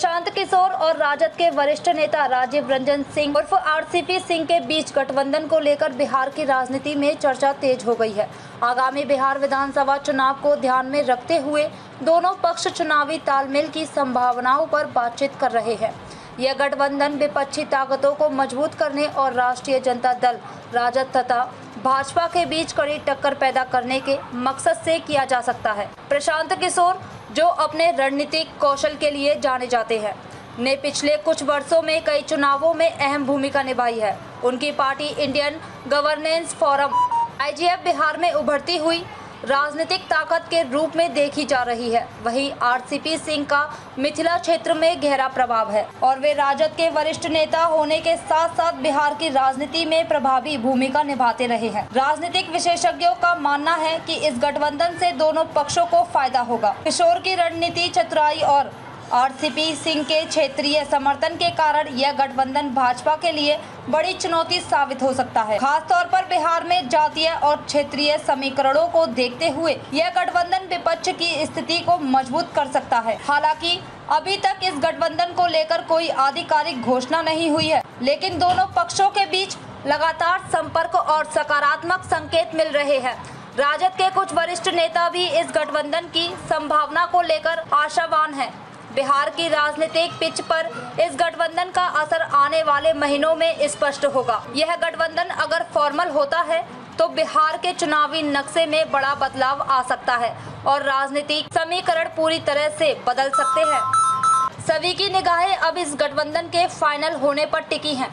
प्रशांत किशोर और राजद के वरिष्ठ नेता राजीव रंजन सिंह उर्फ आरसीपी सिंह के बीच गठबंधन को लेकर बिहार की राजनीति में चर्चा तेज हो गई है। आगामी बिहार विधानसभा चुनाव को ध्यान में रखते हुए दोनों पक्ष चुनावी तालमेल की संभावनाओं पर बातचीत कर रहे हैं। यह गठबंधन विपक्षी ताकतों को मजबूत करने और राष्ट्रीय जनता दल राजद तथा भाजपा के बीच कड़ी टक्कर पैदा करने के मकसद से किया जा सकता है। प्रशांत किशोर, जो अपने रणनीतिक कौशल के लिए जाने जाते हैं, ने पिछले कुछ वर्षों में कई चुनावों में अहम भूमिका निभाई है। उनकी party Indian governance forum IGF Bihar में उभरती हुई राजनीतिक ताकत के रूप में देखी जा रही है। वहीं आरसीपी सिंह का मिथिला क्षेत्र में गहरा प्रभाव है और वे राजद के वरिष्ठ नेता होने के साथ साथ बिहार की राजनीति में प्रभावी भूमिका निभाते रहे हैं। राजनीतिक विशेषज्ञों का मानना है कि इस गठबंधन से दोनों पक्षों को फायदा होगा। किशोर की रणनीति चतुराई और आरसीपी सिंह के क्षेत्रीय समर्थन के कारण यह गठबंधन भाजपा के लिए बड़ी चुनौती साबित हो सकता है। खासतौर पर बिहार में जातीय और क्षेत्रीय समीकरणों को देखते हुए यह गठबंधन विपक्ष की स्थिति को मजबूत कर सकता है। हालांकि अभी तक इस गठबंधन को लेकर कोई आधिकारिक घोषणा नहीं हुई है, लेकिन दोनों पक्षों के बीच लगातार संपर्क और सकारात्मक संकेत मिल रहे हैं। राजद के कुछ वरिष्ठ नेता भी इस गठबंधन की संभावना को लेकर आशावान है। बिहार की राजनीतिक पिच पर इस गठबंधन का असर आने वाले महीनों में स्पष्ट होगा। यह गठबंधन अगर फॉर्मल होता है तो बिहार के चुनावी नक्शे में बड़ा बदलाव आ सकता है और राजनीतिक समीकरण पूरी तरह से बदल सकते हैं। सभी की निगाहें अब इस गठबंधन के फाइनल होने पर टिकी हैं।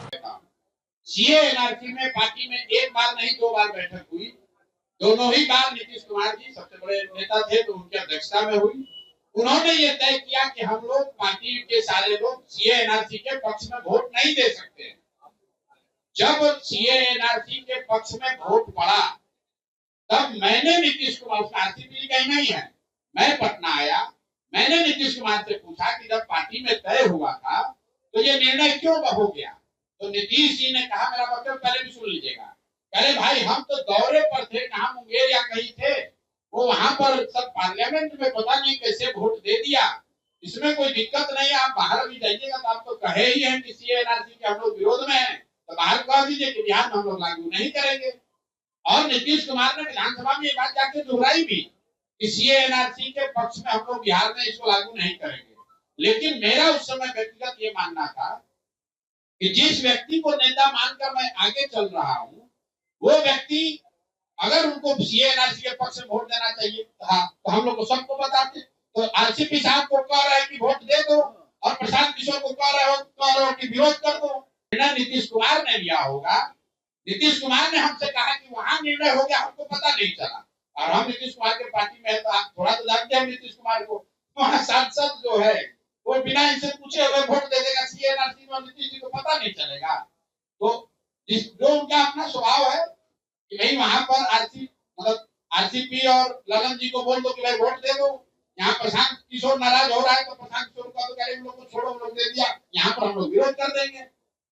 सीए एनआरसी में पार्टी में एक बार नहीं 2 बार बैठक हुई। दोनों ही बार नीतीश कुमार जी सबसे बड़े नेता थे तो उनकी अध्यक्षता में हुई। उन्होंने ये तय किया कि हम लोग पार्टी के सारे लोग सीए एनआरसी के पक्ष में वोट नहीं दे सकते। जब सीए एनआरसी के पक्ष में वोट पड़ा तब मैंने नीतीश कुमार, आरसीपी कहीं नहीं है, मैं पटना आया, मैंने नीतीश कुमार से पूछा कि जब पार्टी में तय हुआ था तो ये निर्णय क्यों हो गया। तो नीतीश जी ने कहा, मेरा मतलब पहले भी सुन लीजिएगा, अरे भाई हम तो दौरे पर थे, कहाँ मुंगेर या कहीं थे, वो वहां पर सब पार्लियामेंट में पता नहीं कैसे वोट दे दिया, इसमें कोई दिक्कत नहीं है, आप बाहर भी जाइएगा तो आप तो कहे ही हैं कि सीए एनआरसी के हम लोग विरोध में हैं, तो बाहर कह दीजिए कि बिहार में हम लोग लागू नहीं करेंगे। और नीतीश कुमार ने विधानसभा में ये बात जाके दोहराई भी कि सीए एनआरसी के पक्ष में हम लोग बिहार में इसको लागू नहीं करेंगे। लेकिन मेरा उस समय व्यक्तिगत ये मानना था कि जिस व्यक्ति को नेता मानकर मैं आगे चल रहा हूँ, वो व्यक्ति अगर उनको सीए एनआरसी के पक्ष में वोट देना चाहिए तो हम लोग को सबको बताते। तो आरसीपी साहब को कह रहे हैं कि वोट दे दो और प्रशांत किशोर को कह रहे हो कि विरोध कर दो। निर्णय नीतीश कुमार ने लिया होगा। नीतीश कुमार ने हमसे कहा कि वहां निर्णय हो गया, हमको पता नहीं चला। और हम नीतीश कुमार के पार्टी में है तो आप थोड़ा तो जानते हैं नीतीश कुमार को। वहां सांसद जो है वो बिना इनसे पूछे हुए वोट दे देगा सीए एनआरसी में, नीतीश जी को पता नहीं चलेगा। तो जो उनका अपना स्वभाव है कि भाई वहां पर आरसीपी और लगन जी को बोल दो कि भाई वोट दे दो। यहाँ प्रशांत किशोर नाराज हो रहा है तो प्रशांत किशोर का तो कह रहे लोग को छोड़ो, लोग दे दिया, यहाँ पर हम लोग विरोध कर देंगे।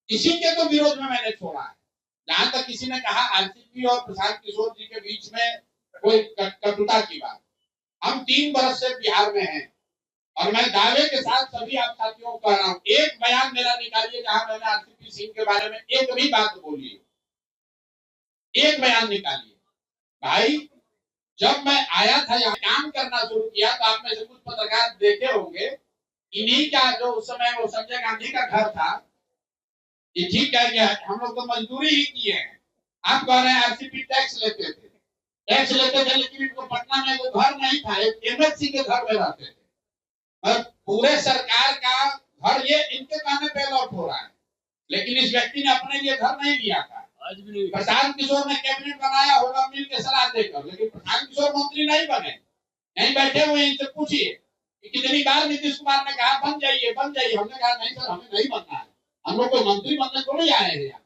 इसी के तो विरोध में मैंने छोड़ा है। जहां तक किसी ने कहा आरसीपी और प्रशांत किशोर जी के बीच में कोई कटुता की बात, हम 3 वर्ष से बिहार में हैं और मैं दावे के साथ सभी आप साथियों को कह रहा हूँ, एक बयान मेरा निकालिए जहां मैंने आरसीपी सिंह के बारे में एक भी बात बोली, एक बयान निकालिए। भाई जब मैं आया था यहाँ काम करना शुरू किया तो आप में से कुछ पत्रकार देखे होंगे, इन्हीं का जो उस समय वो संजय गांधी का घर था, ये ठीक कह गया हम लोग तो मजदूरी ही किए हैं। आप कह रहे हैं आरसीपी टैक्स लेते थे, लेकिन इनको पटना में वो घर नहीं था, एक एमएससी के घर में रहते थे और पूरे सरकार का घर ये इनके कहने पे अलॉट हो रहा है। लेकिन इस व्यक्ति ने अपने लिए घर नहीं लिया था। प्रशांत किशोर ने कैबिनेट बनाया होगा मिल के सलाह देकर, लेकिन प्रशांत किशोर मंत्री नहीं बने, नहीं बैठे हुए। इनसे पूछिए कि कितनी बार नीतीश कुमार ने कहा बन जाइए बन जाइए, हमने कहा नहीं सर हमें नहीं बनना है, हम लोग को मंत्री बनने थोड़ी आए हैं। यहाँ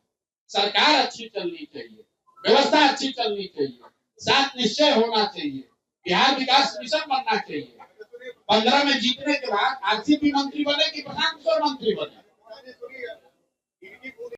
सरकार अच्छी चलनी चाहिए, व्यवस्था अच्छी चलनी चाहिए, साथ निश्चय होना चाहिए, बिहार विकास मिशन बनना चाहिए। 15 में जीतने के बाद आरसीपी मंत्री बने कि प्रशांत किशोर मंत्री बने,